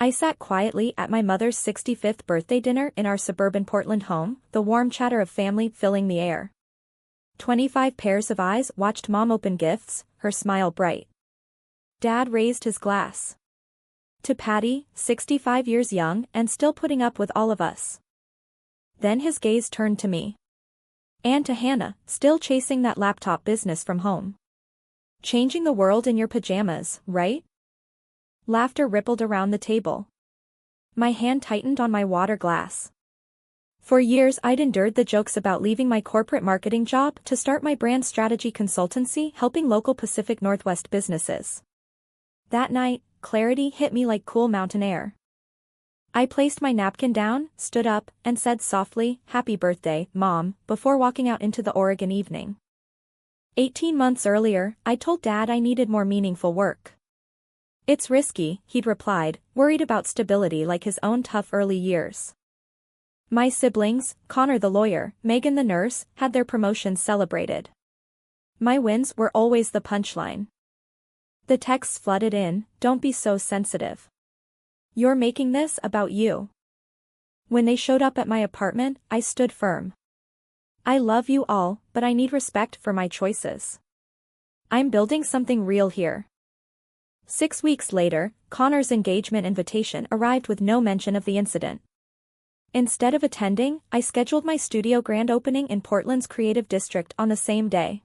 I sat quietly at my mother's 65th birthday dinner in our suburban Portland home, the warm chatter of family filling the air. 25 pairs of eyes watched Mom open gifts, her smile bright. Dad raised his glass to Patty, 65 years young and still putting up with all of us. Then his gaze turned to me. And to Hannah, still chasing that laptop business from home. Changing the world in your pajamas, right? Laughter rippled around the table. My hand tightened on my water glass. For years I'd endured the jokes about leaving my corporate marketing job to start my brand strategy consultancy helping local Pacific Northwest businesses. That night, clarity hit me like cool mountain air. I placed my napkin down, stood up, and said softly, "Happy birthday, Mom," before walking out into the Oregon evening. 18 months earlier, I told Dad I needed more meaningful work. "It's risky," he'd replied, worried about stability like his own tough early years. My siblings, Connor the lawyer, Megan the nurse, had their promotions celebrated. My wins were always the punchline. The texts flooded in, "Don't be so sensitive. You're making this about you." When they showed up at my apartment, I stood firm. "I love you all, but I need respect for my choices. I'm building something real here." 6 weeks later, Connor's engagement invitation arrived with no mention of the incident. Instead of attending, I scheduled my studio grand opening in Portland's creative district on the same day.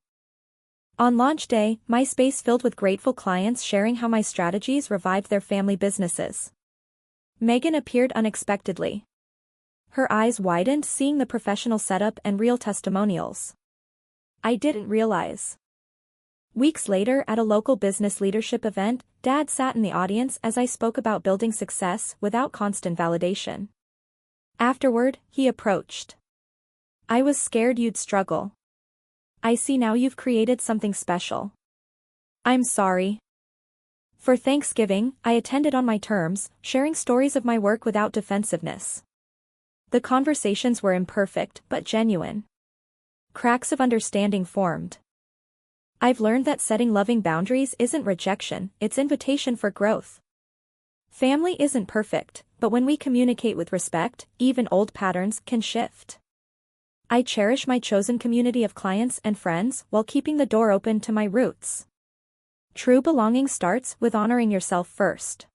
On launch day, my space filled with grateful clients sharing how my strategies revived their family businesses. Megan appeared unexpectedly. Her eyes widened seeing the professional setup and real testimonials. I didn't realize. Weeks later at a local business leadership event, Dad sat in the audience as I spoke about building success without constant validation. Afterward, he approached. "I was scared you'd struggle. I see now you've created something special. I'm sorry." For Thanksgiving, I attended on my terms, sharing stories of my work without defensiveness. The conversations were imperfect but genuine. Cracks of understanding formed. I've learned that setting loving boundaries isn't rejection, it's invitation for growth. Family isn't perfect, but when we communicate with respect, even old patterns can shift. I cherish my chosen community of clients and friends while keeping the door open to my roots. True belonging starts with honoring yourself first.